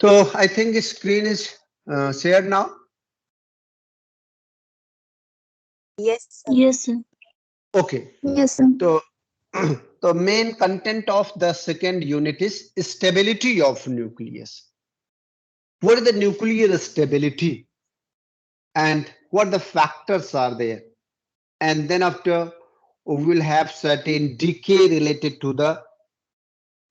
So I think the screen is shared now. Yes, sir. Yes, sir. Okay. Yes, sir. So the main content of the second unit is stability of nucleus. What is the nuclear stability and what the factors are there? And then after we will have certain decay related to the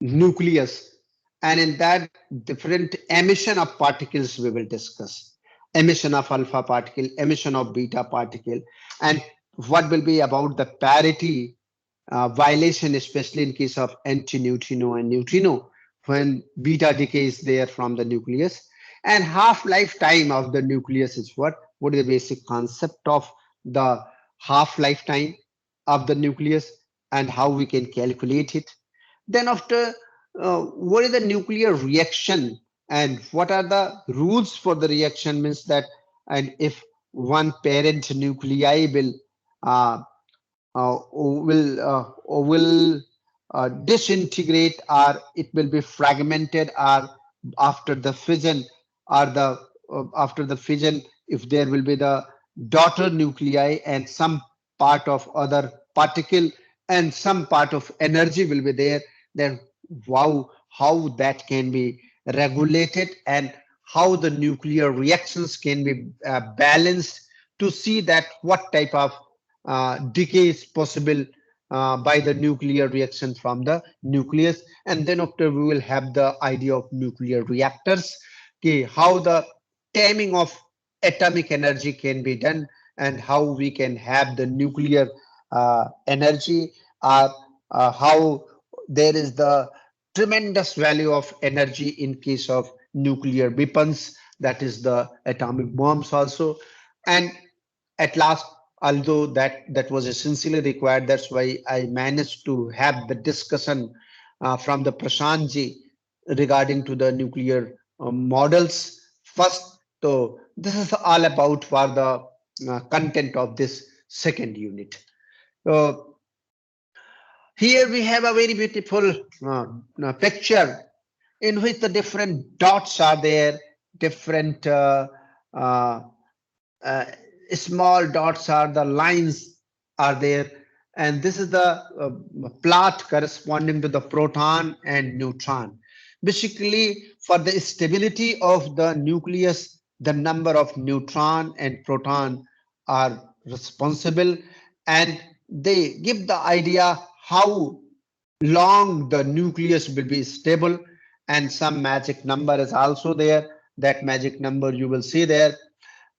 nucleus, and in that different emission of particles we will discuss, emission of alpha particle, emission of beta particle, and what will be about the parity violation, especially in case of antineutrino and neutrino when beta decay is there from the nucleus. And half lifetime of the nucleus is what is the basic concept of the half lifetime of the nucleus and how we can calculate it. Then after, what is the nuclear reaction and what are the rules for the reaction, means that, and if one parent nuclei uh, will disintegrate or it will be fragmented, or after the fission, or the after the fission, if there will be the daughter nuclei and some part of other particle and some part of energy will be there, then wow, how that can be regulated and how the nuclear reactions can be balanced to see that what type of decay is possible by the nuclear reaction from the nucleus. And then after we will have the idea of nuclear reactors, okay, how the taming of atomic energy can be done and how we can have the nuclear energy, or how there is the tremendous value of energy in case of nuclear weapons, that is the atomic bombs also. And at last, although that was essentially required, that's why I managed to have the discussion from the Prashantji regarding to the nuclear models first. So this is all about for the content of this second unit. So here we have a very beautiful picture in which the different dots are there, different uh, uh, small dots are the lines are there, and this is the plot corresponding to the proton and neutron. Basically, for the stability of the nucleus, the number of neutron and proton are responsible, and they give the idea how long the nucleus will be stable. And some magic number is also there, that magic number you will see there.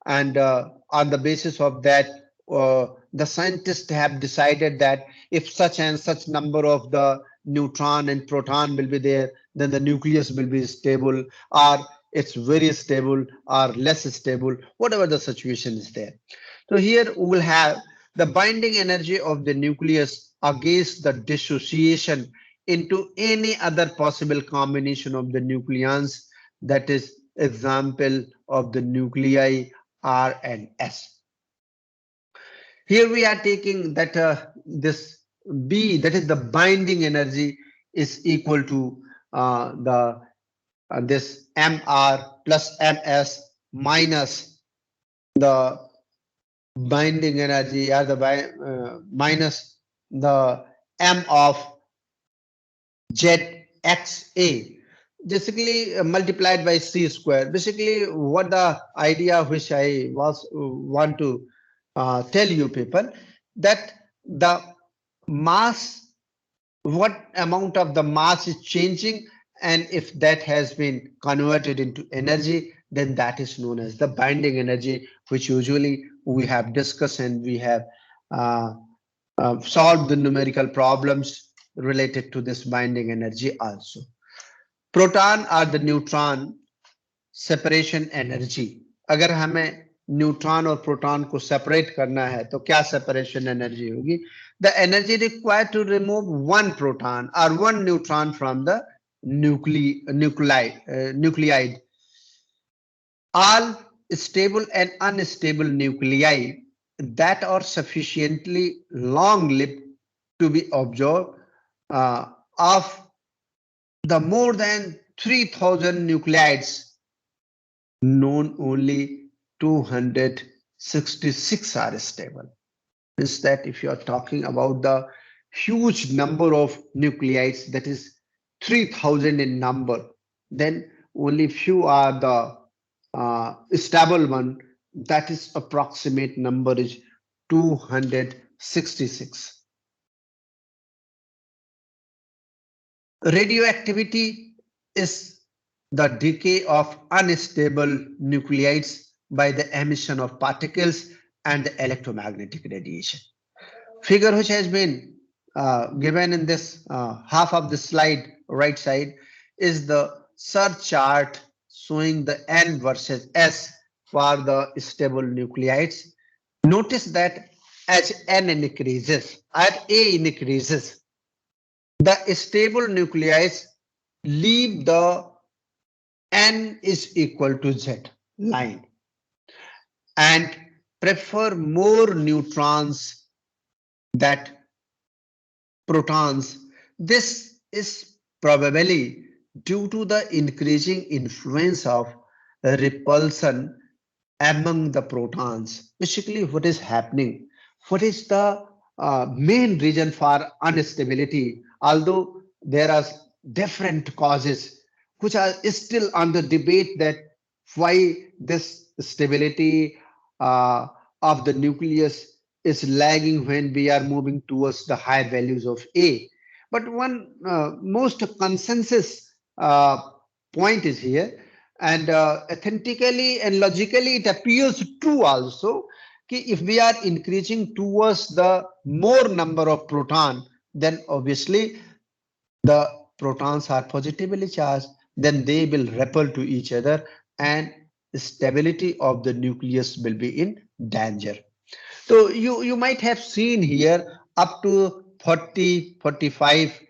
And on the basis of that, the scientists have decided that if such and such number of the neutron and proton will be there, then the nucleus will be stable, or it's very stable or less stable, whatever the situation is there. So here we will have the binding energy of the nucleus against the dissociation into any other possible combination of the nucleons, that is example of the nuclei R and S. Here we are taking that this B, that is the binding energy, is equal to the this Mr plus Ms minus the binding energy, or the minus the M of ZXA, basically multiplied by C square. Basically, what the idea which I was want to tell you people, that the mass, what amount of the mass is changing, and if that has been converted into energy, then that is known as the binding energy, which usually we have discussed and we have uh, solved the numerical problems related to this binding energy also. Proton or the neutron separation energy, अगर हमें neutron और proton को separate करना है तो क्या separation energy होगी? The energy required to remove one proton और one neutron from the nuclide, all stable and unstable nuclei that are sufficiently long lived to be observed of the more than 3000 nuclides, known only 266 are stable. Means that if you are talking about the huge number of nuclides, that is 3000 in number, then only few are the stable one. That is approximate number is 266. Radioactivity is the decay of unstable nuclides by the emission of particles and the electromagnetic radiation. Figure which has been given in this half of the slide right side is the search chart showing the N versus S for the stable nuclides. Notice that as N increases, as A increases, the stable nuclides leave the N is equal to Z line and prefer more neutrons that protons. This is probably due to the increasing influence of repulsion among the protons. Basically, what is happening? What is the main reason for instability? Although there are different causes which are still under debate that why this stability of the nucleus is lagging when we are moving towards the higher values of A. But one most consensus point is here, and authentically and logically it appears true also. If we are increasing towards the more number of proton, then obviously the protons are positively charged, then they will repel to each other and stability of the nucleus will be in danger. So you might have seen here up to 40, 45,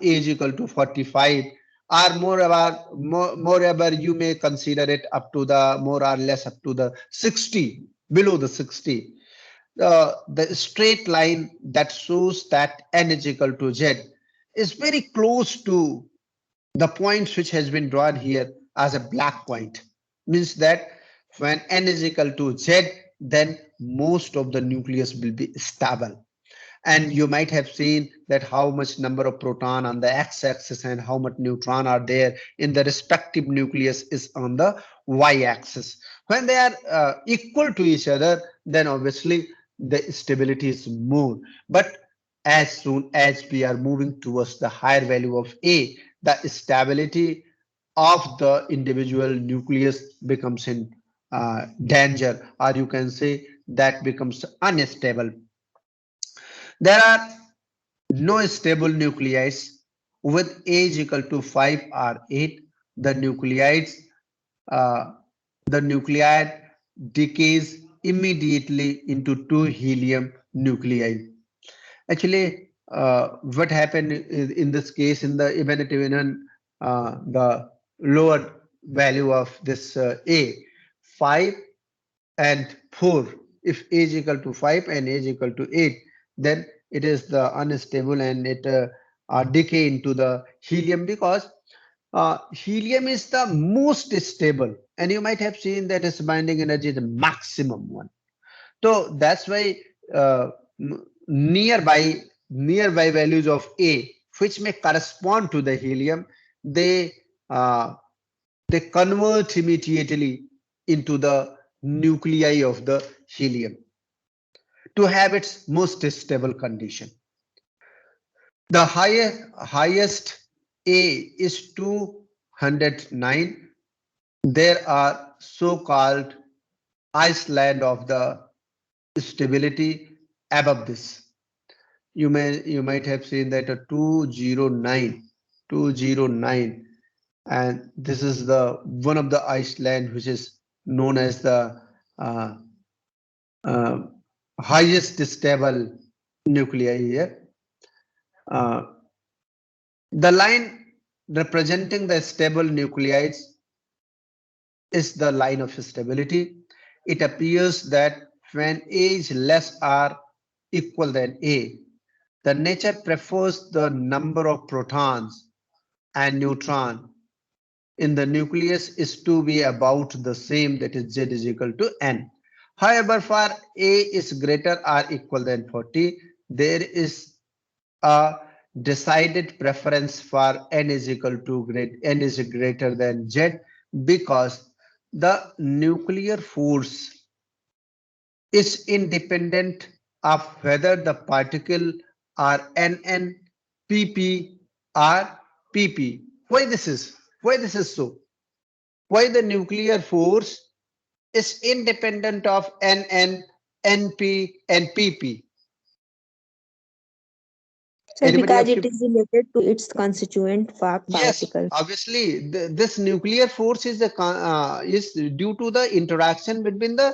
age equal to 45, or moreover you may consider it up to the more or less up to the 60, below the 60. The straight line that shows that N is equal to Z is very close to the points which has been drawn here as a black point. Means that when N is equal to Z, then most of the nucleus will be stable. And you might have seen that how much number of proton on the x-axis and how much neutron are there in the respective nucleus is on the y-axis. When they are equal to each other, then obviously the stability is more. But as soon as we are moving towards the higher value of A, the stability of the individual nucleus becomes in danger, or you can say that becomes unstable. There are no stable nuclides with age equal to 5 or 8. The nuclides, uh, the nuclide decays immediately into two helium nuclei. Actually, what happened is in this case, in the even the lower value of this A, 5 and 4, if age equal to 5 and age equal to 8, then it is the unstable and it decay into the helium, because helium is the most stable, and you might have seen that its binding energy is the maximum one. So that's why nearby values of A, which may correspond to the helium, they uh, they convert immediately into the nuclei of the helium to have its most stable condition. The highest A is 209. There are so-called Iceland of the stability above this. You might have seen that a 209, and this is the one of the Iceland which is known as the uh, uh, highest stable nuclei here. Uh, the line representing the stable nuclides is the line of stability. It appears that when A is less or equal than A, the nature prefers the number of protons and neutron in the nucleus is to be about the same, that is Z is equal to N. However, for A is greater or equal than 40, there is a decided preference for N is equal to N is greater than Z, because the nuclear force is independent of whether the particle are NN, PP, or PP. Why this is? Why this is so? Why the nuclear force is independent of NN, NP, and PP? Sir, Anybody because of it you? is related to its constituent Yes, particles. obviously, this nuclear force is is due to the interaction between the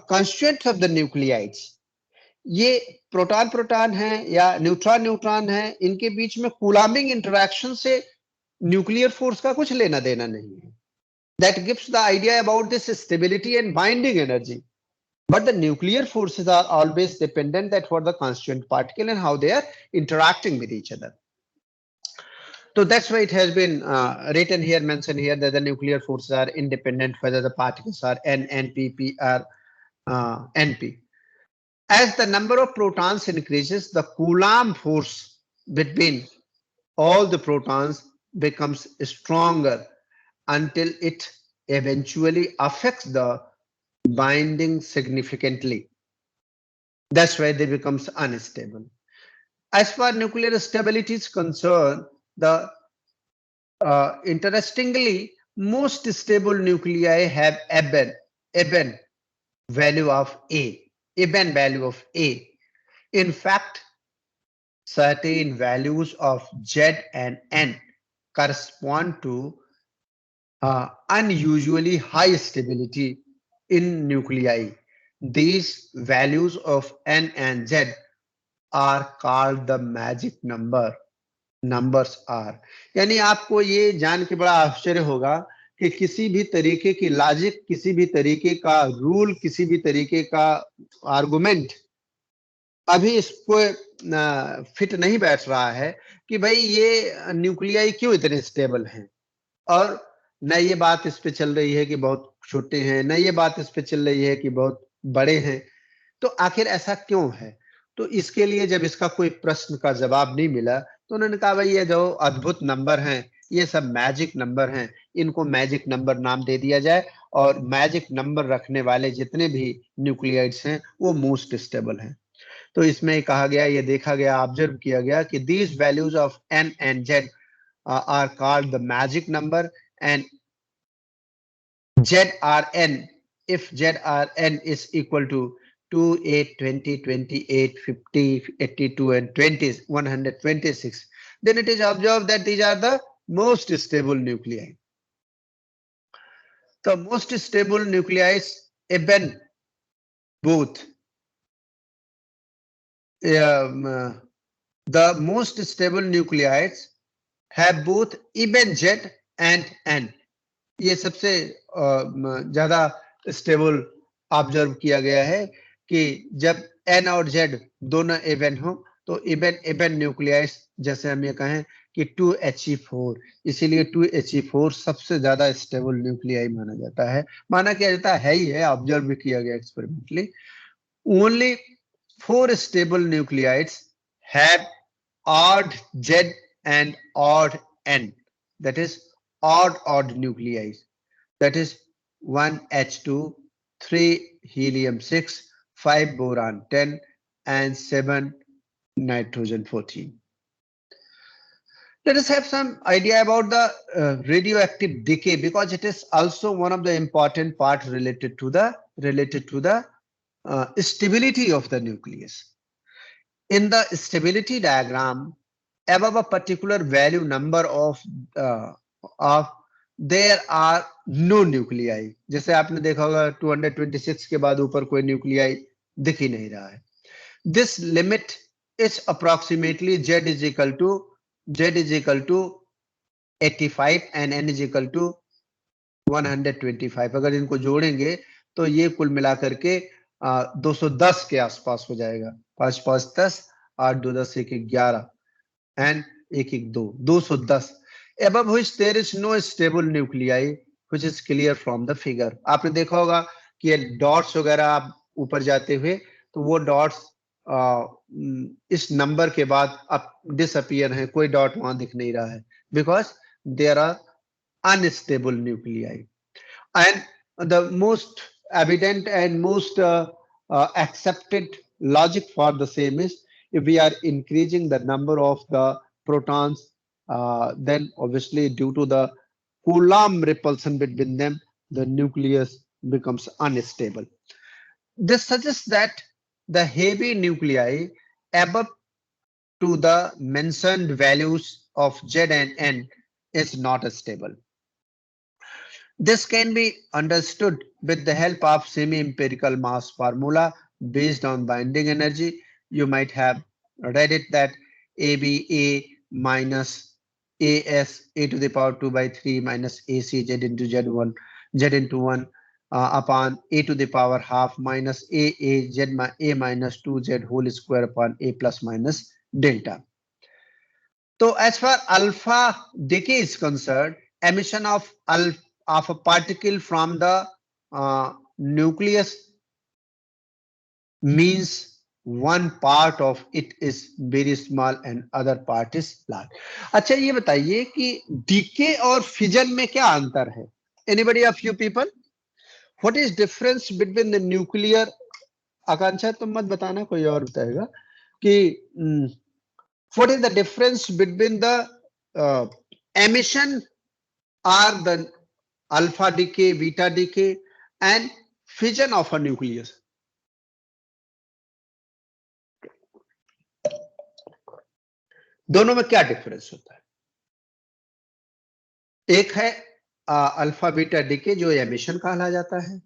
constituents of the nuclides. ये proton proton है या neutron neutron है, इनके बीच में कूलामिंग interaction से nuclear force का कुछ लेना देना नहीं है. That gives the idea about this stability and binding energy. But the nuclear forces are always dependent that for the constituent particle and how they are interacting with each other. So that's why it has been written here, mentioned here, that the nuclear forces are independent whether the particles are N, NP, or NP. As the number of protons increases, the Coulomb force between all the protons becomes stronger until it eventually affects the binding significantly. That's why they becomes unstable. As far nuclear stability is concerned, the interestingly, most stable nuclei have Eben value of A. Eben value of A. In fact, certain values of Z and N correspond to unusually high stability in nuclei. These values of N and Z are called the magic number. Numbers are, यानी आपको ये जान के बड़ा आश्चर्य होगा कि किसी भी तरीके की लॉजिक, किसी भी तरीके का रूल, किसी भी तरीके का आर्गुमेंट अभी इसको फिट नहीं बैठ रहा है कि भाई ये न्यूक्लियाई क्यों इतने स्टेबल हैं, और न ये बात इस पे चल रही है कि बहुत छोटे हैं, न ये बात इस पे चल रही है कि बहुत बड़े हैं. तो आखिर ऐसा क्यों है? तो इसके लिए जब इसका कोई प्रश्न का जवाब नहीं मिला तो उन्होंने कहा भाई ये जो अद्भुत नंबर हैं ये सब मैजिक नंबर हैं, इनको मैजिक नंबर नाम दे दिया जाए, और मैजिक नंबर रखने वाले जितने भी न्यूक्लियाइड्स हैं वो मोस्ट स्टेबल हैं. तो इसमें कहा गया, ये देखा गया, ऑब्जर्व किया गया कि these values of N and Z are called the magic number, and ZRN, if ZRN is equal to 2, 8, 20, 28, 50, 82, and 20, 126, then it is observed that these are the most stable nuclei. The most stable nuclei even both the most stable nucleids have both even Z and N. ये सबसे ज्यादा stable observe किया गया है कि जब N और Z दोनों इवन हो तो इवन न्यूक्लियाइड्स, जैसे हम ये कहें कि 2He4, इसीलिए 2He4 सबसे ज्यादा स्टेबल न्यूक्लियाई माना जाता है. माना किया जाता है ही है, ऑब्जर्व भी किया गया experimentally. Only 4 stable nuclides have odd Z and odd N, that is odd nuclei, that is 1H2, 3 helium-6, 5 boron-10, and 7 nitrogen-14. Let us have some idea about the radioactive decay, because it is also one of the important parts related to the stability of the nucleus. In the stability diagram, above a particular value number of there are no nuclei. जैसे आपने देखा होगा 226 के बाद ऊपर कोई nuclei दिख ही नहीं रहा है. This limit is approximately Z is equal to 85 and N is equal to 125. अगर इनको जोड़ेंगे तो ये कुल मिलाकर के 210 के आसपास हो जाएगा. 5 5 10, 8 2 10, 1 1 11 and 1 1 2, 210. above which there is no stable nuclei, which is clear from the figure. आपने देखा होगा कि ये डॉट्स वगैरह आप ऊपर जाते हुए तो वो डॉट्स इस नंबर के बाद अब डिसअपियर हैं, कोई डॉट वहां दिख नहीं रहा है, because there are unstable nuclei. And the most evident and most accepted logic for the same is if we are increasing the number of the protons, then obviously due to the Coulomb repulsion between them, the nucleus becomes unstable. This suggests that the heavy nuclei above to the mentioned values of Z and N is not stable. This can be understood with the help of semi-empirical mass formula based on binding energy. You might have read it that ABA minus AS a to the power 2 by 3 minus AC Z into Z1 Z into 1 upon a to the power half minus AA Z a minus 2Z whole square upon a plus minus delta. So as far alpha decay is concerned, emission of a particle from the nucleus means one part of it is very small and other part is large. अच्छा ये बताइए कि decay और fission में क्या अंतर है? Anybody of you people? What is difference between the nuclear? आकांक्षा तुम मत बताना, कोई और बताएगा कि what is the difference between the emission or the alpha decay, beta decay and fission of a nucleus? दोनों में क्या डिफरेंस होता है? एक है अल्फा बीटा डिके जो एमिशन कहा जाता है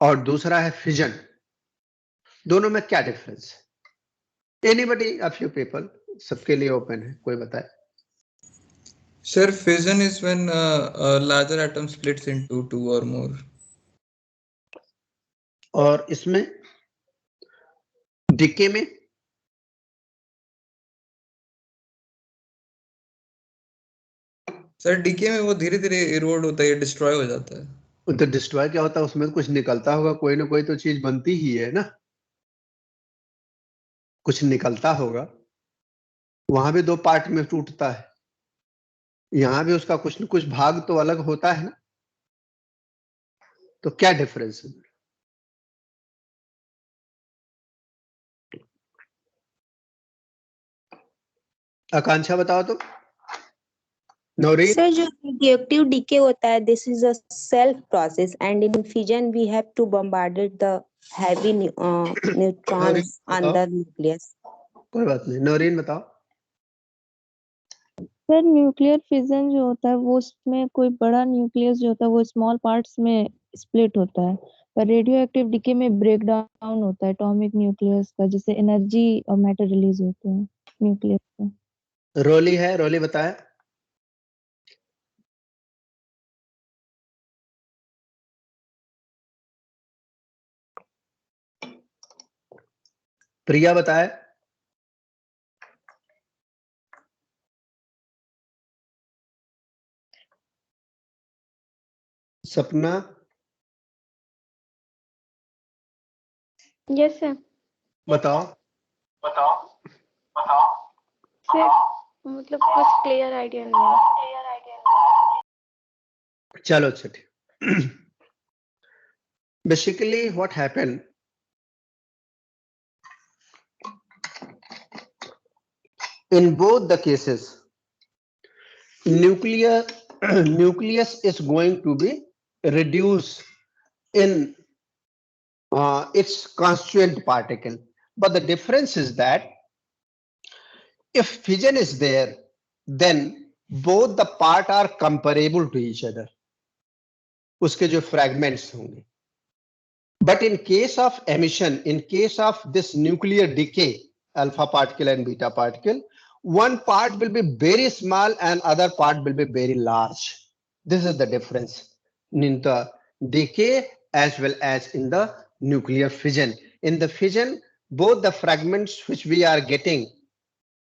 और दूसरा है फिजन. दोनों में क्या डिफरेंस है? Anybody of you people? सबके लिए ओपन है, कोई बताए. Sir, fission is when a larger atom splits into two or more. और इसमें डिके में सर डीके में वो धीरे धीरे इरोड होता है, डिस्ट्रॉय हो जाता है. तो डिस्ट्रॉय क्या होता है? उसमें कुछ निकलता होगा, कोई ना कोई तो चीज बनती ही है ना, कुछ निकलता होगा. वहां भी दो पार्ट में टूटता है, यहां भी उसका कुछ न कुछ भाग तो अलग होता है ना. तो क्या डिफरेंस है? आकांक्षा बताओ तो. नौरीन. सर जो रिएक्टिव डीके होता है, this is a self process and in fission we have to bombarded the heavy neutrons on the nucleus. कोई बात नहीं, नौरीन बताओ. सर न्यूक्लियर फिजन जो होता है वो उसमें कोई बड़ा न्यूक्लियस जो होता है वो स्मॉल पार्ट्स में स्प्लिट होता है, पर रेडियो एक्टिव डीके में ब्रेक डाउन होता है एटॉमिक न्यूक्लियस का, जिससे एनर्जी और मैटर रिलीज होते हैं न्यूक्लियस से. रोली है, रोली बताए. प्रिया बताए. सपना. Yes sir. बताओ. सर मतलब कुछ क्लियर आइडिया नहीं है. चलो अच्छा ठीक. Basically what happened, in both the cases nucleus is going to be reduced in its constituent particle, but the difference is that if fission is there then both the part are comparable to each other, उसके जो fragments होंगे. But in case of emission, in case of this nuclear decay, alpha particle and beta particle, one part will be very small and other part will be very large. This is the difference in the decay as well as in the nuclear fission. In the fission, both the fragments which we are getting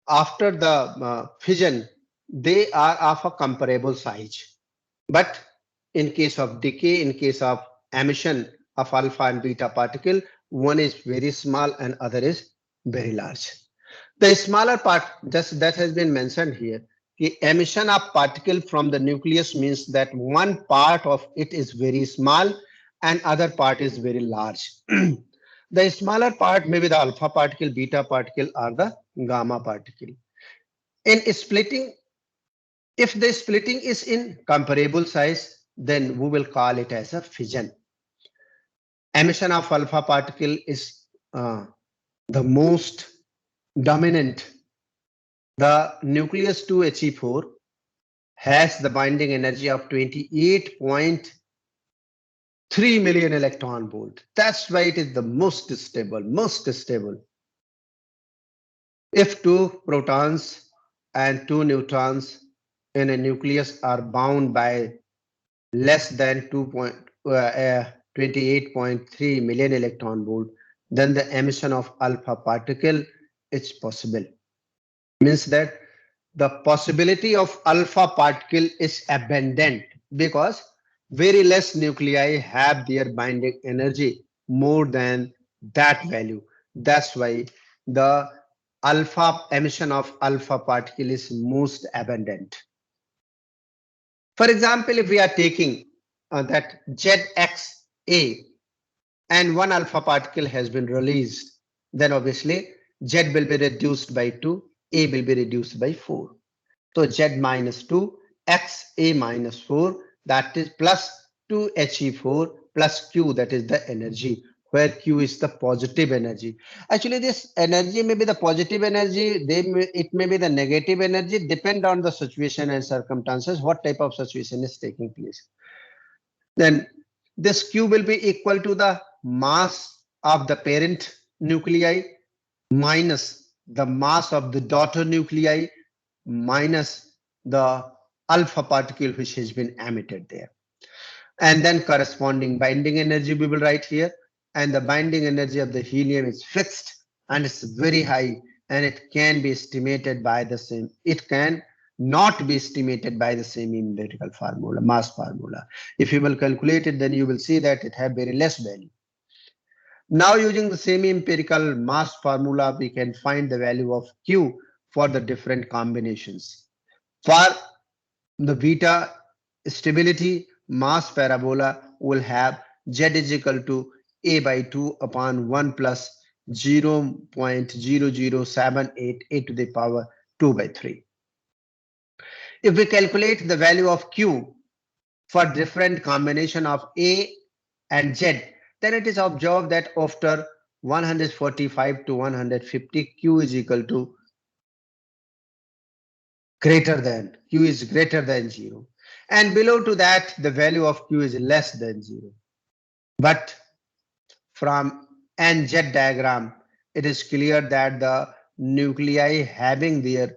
after the fission they are of a comparable size. But in case of decay, in case of emission of alpha and beta particle, one is very small and other is very large. The smaller part, just that has been mentioned here, the emission of particle from the nucleus means that one part of it is very small and other part is very large. The smaller part may be the alpha particle, beta particle, or the gamma particle. In splitting, if the splitting is in comparable size, then we will call it as a fission. Emission of alpha particle is the most dominant. The nucleus 2He4 has the binding energy of 28.3 million electron volt. That's why it is the most stable, most stable. If two protons and two neutrons in a nucleus are bound by less than 28.3 million electron volt, then the emission of alpha particle is possible. Means that the possibility of alpha particle is abundant because very less nuclei have their binding energy more than that value. That's why the alpha emission of alpha particle is most abundant. For example, if we are taking that ZXA and one alpha particle has been released, then obviously Z will be reduced by 2, A will be reduced by 4. So Z minus 2, XA minus 4, that is plus 2He4 plus Q, that is the energy, where Q is the positive energy. Actually, this energy may be the positive energy, it may be the negative energy, depend on the situation and circumstances, what type of situation is taking place. Then this Q will be equal to the mass of the parent nuclei minus the mass of the daughter nuclei minus the alpha particle which has been emitted there. And then corresponding binding energy we will write here. And the binding energy of the helium is fixed and it's very high, and it can be estimated by the same. It can not be estimated by the same empirical formula, mass formula. If you will calculate it, then you will see that it have very less value. Now using the same empirical mass formula, we can find the value of Q for the different combinations. For the beta stability mass parabola will have Z is equal to A by 2 upon 1 plus 0.00788 to the power 2 by 3. If we calculate the value of Q for different combination of A and Z, then it is observed that after 145 to 150, Q is equal to greater than, Q is greater than 0. And below to that, the value of Q is less than 0. But from NZ diagram, it is clear that the nuclei having their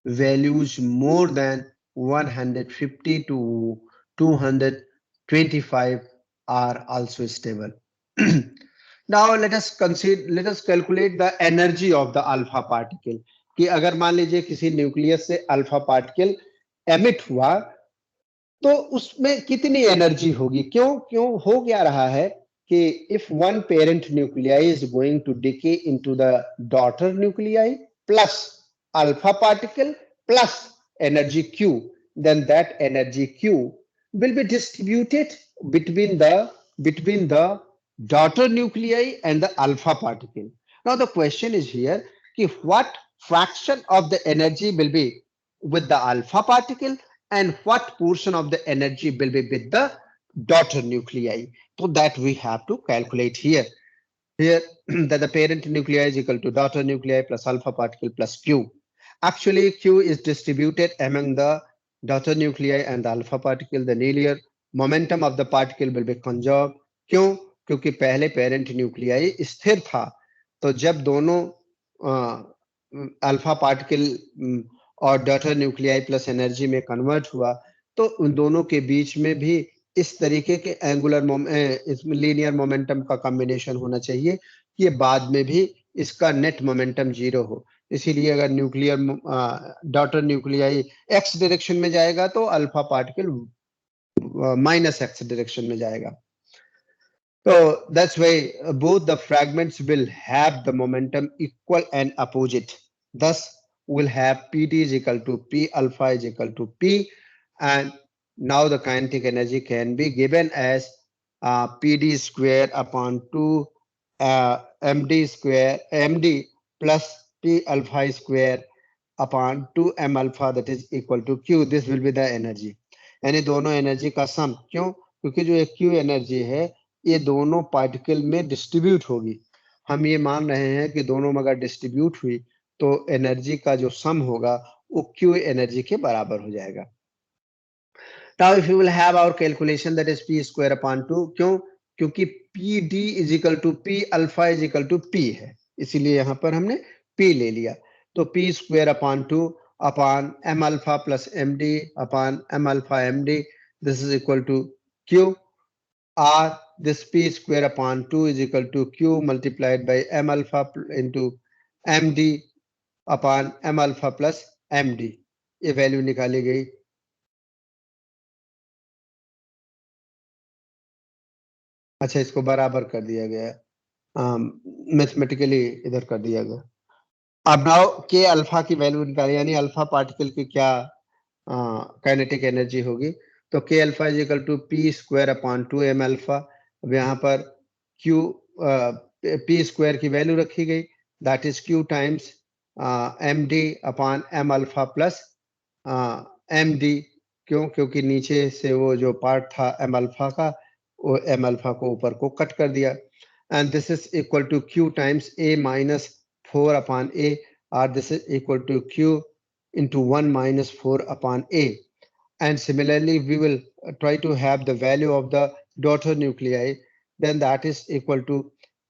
values more than 150 to 225 are also stable. Now let us calculate the energy of the alpha particle. कि अगर मान लीजिए किसी nucleus से alpha particle emit हुआ तो उसमें कितनी एनर्जी होगी, क्यों हो क्या रहा है कि if one parent nuclei is going to decay into the daughter nuclei plus alpha particle plus energy Q, then that energy Q will be distributed between the daughter nuclei and the alpha particle. Now the question is here, what fraction of the energy will be with the alpha particle and what portion of the energy will be with the daughter nuclei. So that we have to calculate here. Here that the parent nuclei is equal to daughter nuclei plus alpha particle plus Q. Actually, Q is distributed among the daughter nuclei and the alpha particle. The linear momentum of the particle will be conserved. क्यों? क्योंकि पहले parent nuclei स्थिर था, तो जब दोनों alpha particle और daughter nuclei plus energy में कन्वर्ट हुआ, तो उन दोनों के बीच में भी इस तरीके के एंगुलर लीनियर मोमेंटम का कॉम्बिनेशन होना चाहिए कि ये बाद में भी इसका नेट मोमेंटम 0 हो. इसीलिए अगर nuclear daughter nuclei x direction में जाएगा तो alpha particle minus x direction में जाएगा. So that's why both the fragments will have the momentum equal and opposite. Thus, we'll have Pt is equal to P alpha is equal to P, and now the kinetic energy can be given as Pd square upon 2 md square md plus P alpha square upon 2 m alpha, that is equal to Q. This will be the energy. यानी दोनों energy का सम. क्यों? क्योंकि जो एक Q energy है ये दोनों पार्टिकल में डिस्ट्रीब्यूट होगी. हम ये मान रहे हैं कि दोनों में अगर डिस्ट्रीब्यूट हुई तो एनर्जी का जो सम होगा वो Q एनर्जी के बराबर हो जाएगा. Now if you will have our calculation, that is P square upon 2. क्यों? क्योंकि PD is equal to P alpha is equal to P है, इसीलिए यहाँ पर हमने P ले लिया. तो P square upon 2 upon M alpha plus MD upon M alpha MD, this is equal to Q. Or this P square upon 2 is equal to Q multiplied by M alpha into MD upon M alpha plus MD. ये value निकाली गई. अच्छा, इसको बराबर कर दिया गया, mathematically इधर कर दिया गया. अब नाउ के अल्फा की वैल्यू निकाली, यानी अल्फा पार्टिकल की क्या काइनेटिक एनर्जी होगी. तो K alpha is equal to P square upon 2 M alpha. अब यहाँ पर क्यू पी स्क्वायर की वैल्यू रखी गई, that is Q times M D upon M alpha plus M D. क्यों? क्योंकि नीचे से वो जो पार्ट था एम अल्फा का, वो एम अल्फा को ऊपर को कट कर दिया. And this is equal to Q times A minus 4 upon A, or this is equal to Q into 1 minus 4 upon A. And similarly, we will try to have the value of the daughter nuclei. Then that is equal to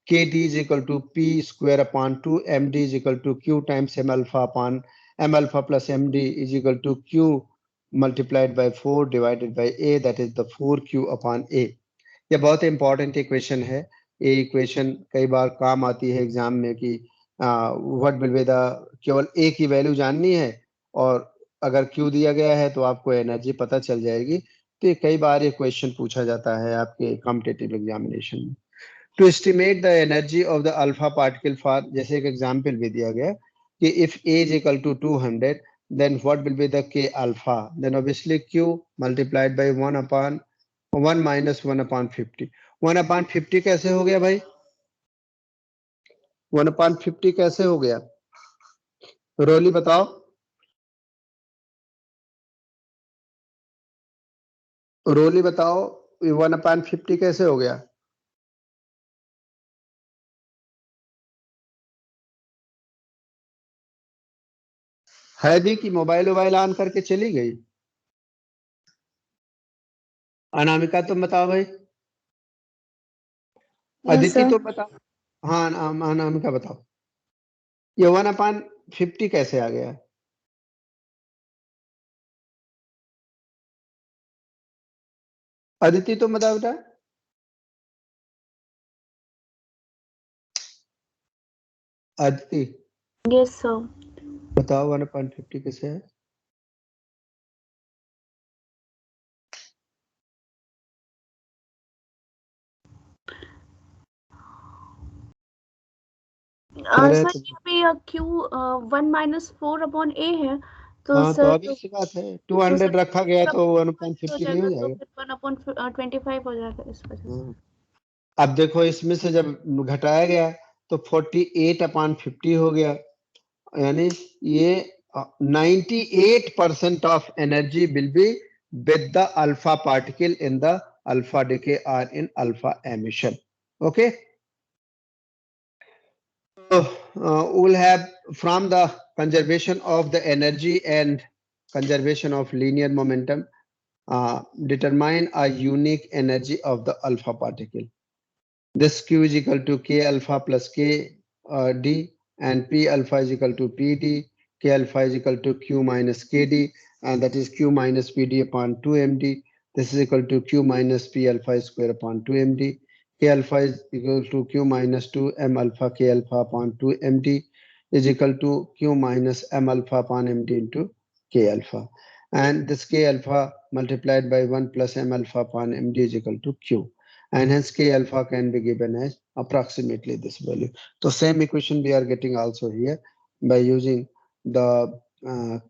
Kd is equal to P square upon 2 Md is equal to Q times M alpha upon M alpha plus Md is equal to Q multiplied by 4 divided by A, that is the 4Q upon A. ये बहुत important equation है. ये equation कई बार काम आती है exam में कि व्हाट विल बी द, केवल ए की वैल्यू जाननी है और अगर क्यू दिया गया है तो आपको एनर्जी पता चल जाएगी. तो ये कई बार ये क्वेश्चन पूछा जाता है आपके कॉम्पिटिटिव एग्जामिनेशन में. To estimate the energy of the alpha particle for, जैसे एक एग्जांपल भी दिया गया कि if A is equal to 200 then what will be the K alpha. Then obviously Q multiplied by 1 upon 1 minus 1 upon 50. 1 upon 50 कैसे हो गया भाई? 1 अपॉन 50 कैसे हो गया? रोली बताओ. रोली बताओ 1 अपॉन 50 कैसे हो गया? हैदी की मोबाइल ऑन करके चली गई. अनामिका तुम बताओ भाई. अदिति sir. तुम बताओ. हाँ अनामिका बताओ, ये 1 अपॉन 50 कैसे आ गया? अदिति तुम बताओ बेटा. Aditi Yes, sir. बताओ 1 अपॉन 50 कैसे है? सर अभी Q 1 minus 4 upon A है तो हाँ, तो सर अभी सी बात है 200 रखा गया तो 1 अपॉन 50 नहीं हो तो जाएगा. फिर 1 upon 25 हो जाएगा इस वजह से. अब देखो इसमें से जब घटाया गया तो 48 अपॉन 50 हो गया, यानी ये 98% of energy will be with the alpha particle in the alpha decay और in alpha emission. Okay, so we'll have from the conservation of the energy and conservation of linear momentum, determine a unique energy of the alpha particle. This Q is equal to K alpha plus K D, and P alpha is equal to PD. K alpha is equal to Q minus KD, and that is Q minus PD upon 2MD. This is equal to Q minus P alpha square upon 2MD. K alpha is equal to Q minus 2 M alpha K alpha upon 2MD. is equal to Q minus M alpha upon MT into K alpha. And this K alpha multiplied by 1 plus M alpha upon MD is equal to Q. And hence K alpha can be given as approximately this value. So same equation we are getting also here by using the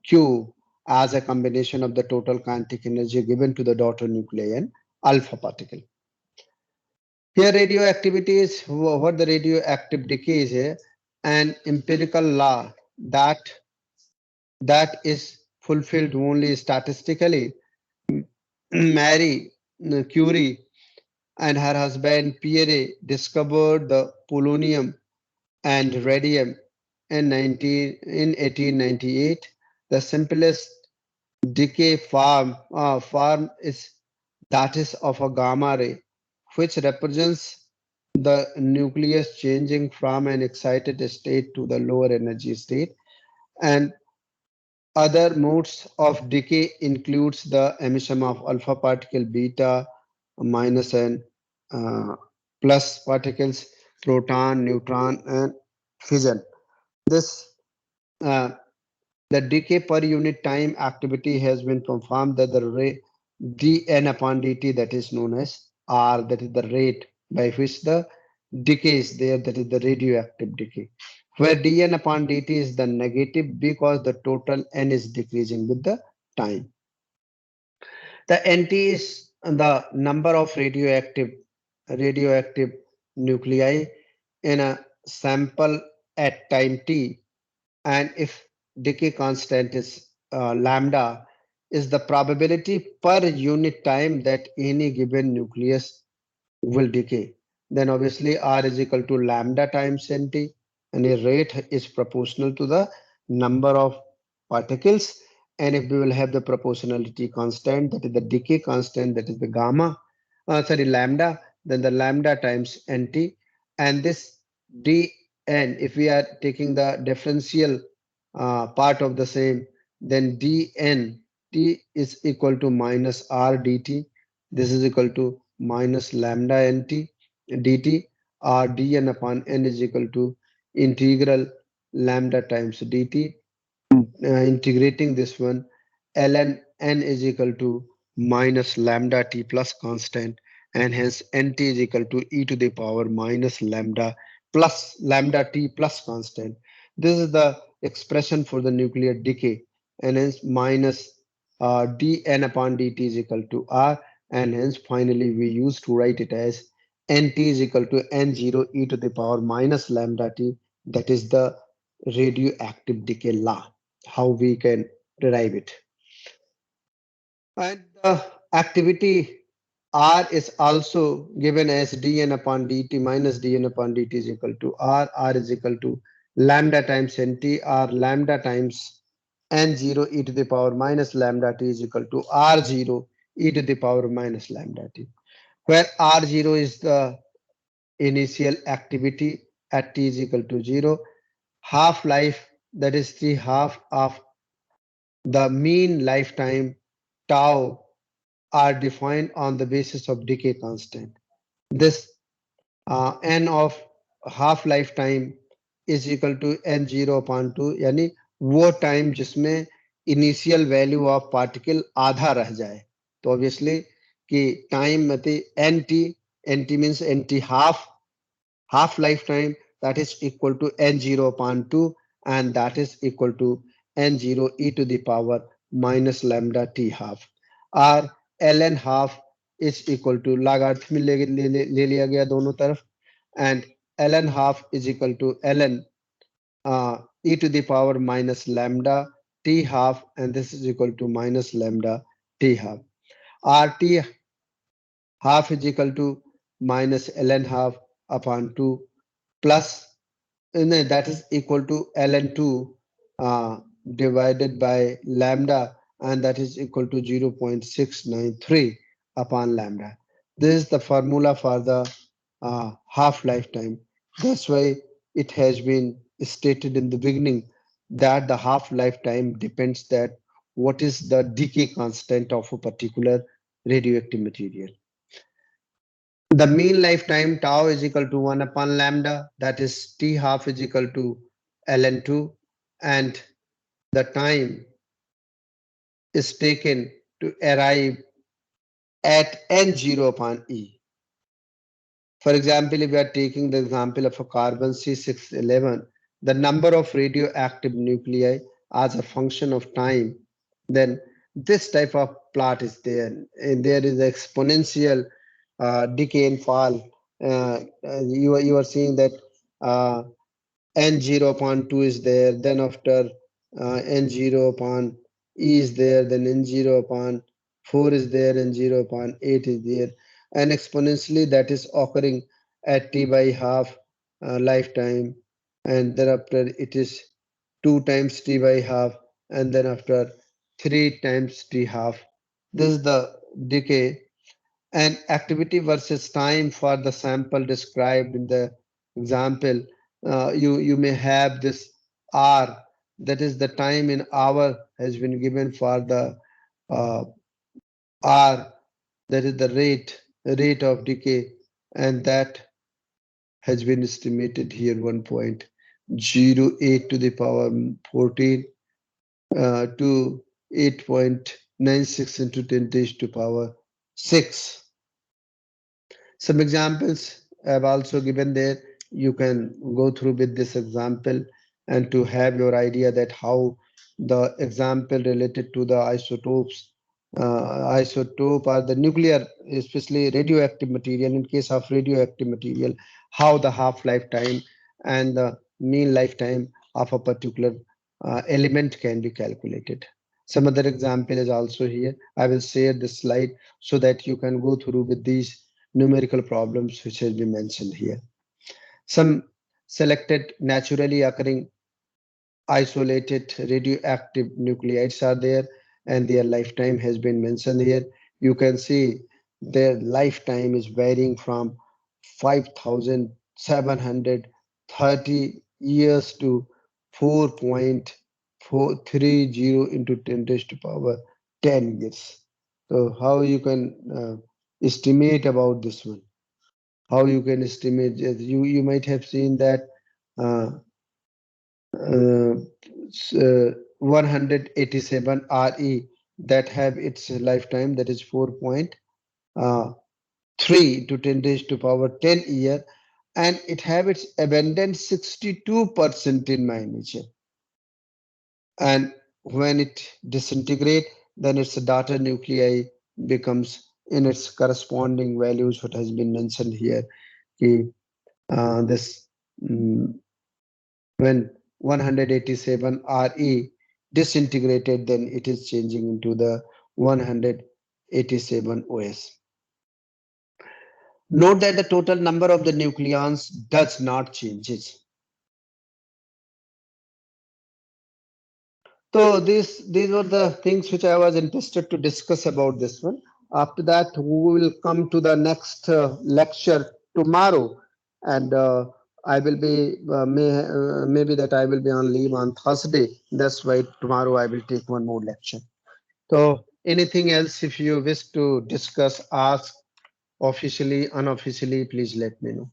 Q as a combination of the total kinetic energy given to the daughter nuclei and alpha particle. Here radioactivity is what the radioactive decay is an empirical law that is fulfilled only statistically. Marie Curie and her husband Pierre discovered the polonium and radium in 1898. The simplest decay form is that is of a gamma ray, which represents the nucleus changing from an excited state to the lower energy state. And other modes of decay includes the emission of alpha particle, beta, minus and uh, plus particles, proton, neutron, and fission. This uh, the decay per unit time activity has been confirmed that the rate dN upon dt, that is known as R, that is the rate by which the decay is there, that is the radioactive decay, where dN upon dt is the negative because the total N is decreasing with the time. The NT is the number of radioactive nuclei in a sample at time t, and if decay constant is lambda, is the probability per unit time that any given nucleus will decay. Then obviously R is equal to lambda times nt, and a rate is proportional to the number of particles. And if we will have the proportionality constant, that is the decay constant, that is the lambda, then the lambda times nt. And this dn, if we are taking the differential part of the same, then dn t is equal to minus r dt. This is equal to minus lambda nt dt, or dn upon n is equal to integral lambda times dt. Integrating this one, ln n is equal to minus lambda t plus constant, and hence nt is equal to e to the power minus lambda plus lambda t plus constant. This is the expression for the nuclear decay, and hence minus dn upon dt is equal to r, and hence finally we used to write it as nt is equal to n0 e to the power minus lambda t. That is the radioactive decay law, how we can derive it. And the activity R is also given as dn upon dt minus dn upon dt is equal to R. R is equal to lambda times nt, or lambda times n0 e to the power minus lambda t is equal to R0 e to the power minus lambda t, where R0 is the initial activity at t is equal to 0. Half-life, that is the half of the mean lifetime tau, are defined on the basis of decay constant. This n of half lifetime is equal to n0 upon 2, यानी वो time जिसमें initial value of particle आधा रह जाए. तो obviously कि time मतलब nt means nt half lifetime, that is equal to n0 upon 2, and that is equal to n0 e to the power minus lambda t half. और ln half is equal to logarithm में ले लिया गया दोनों तरफ, and ln half is equal to ln e to the power minus lambda t half, and this is equal to minus lambda t half. RT half is equal to minus ln half upon 2 plus that is equal to ln2 divided by lambda, and that is equal to 0.693 upon lambda. This is the formula for the half lifetime. That's why it has been stated in the beginning that the half lifetime depends that what is the decay constant of a particular radioactive material. The mean lifetime tau is equal to 1 upon lambda, that is t half is equal to ln2, and the time is taken to arrive at n0 upon E. For example, if we are taking the example of a carbon C611, the number of radioactive nuclei as a function of time, then this type of plot is there. And there is exponential decay and fall. You are seeing that uh, n0 upon 2 is there, then after n0 upon e is there, then n0 upon 4 is there, n0 upon 8 is there, and exponentially that is occurring at t by half lifetime, and thereafter it is 2 times t by half, and then after 3 times t half. This is the decay. And activity versus time for the sample described in the example, you may have this r, that is the time in hour has been given for the uh, r, that is the rate of decay, and that has been estimated here 1.08 to the power 14 to 8.96 into 10 raised to power 6. Some examples I've also given there. You can go through with this example and to have your idea that how the example related to the isotopes, isotope or the nuclear, especially radioactive material. In case of radioactive material, how the half-life time and the mean lifetime of a particular element can be calculated. Some other example is also here. I will share this slide so that you can go through with these numerical problems which has been mentioned here. Some selected naturally occurring isolated radioactive nuclides are there, and their lifetime has been mentioned here. You can see their lifetime is varying from 5,730 years to 4.430 into 10 raised to power 10 years. So how you can estimate about this one? How you can estimate? You might have seen that uh, uh, 187 RE that have its lifetime, that is 4.3 to 10 raised to power 10 year, and it have its abundance 62% in my nature. And when it disintegrate, then its daughter nuclei becomes in its corresponding values what has been mentioned here. This when 187 Re disintegrated, then it is changing into the 187 OS. Note that the total number of the nucleons does not change. So these were the things which I was interested to discuss about this one. After that, we will come to the next lecture tomorrow, and I will be maybe that I will be on leave on Thursday. That's why tomorrow I will take one more lecture. So anything else if you wish to discuss, ask officially, unofficially, please let me know.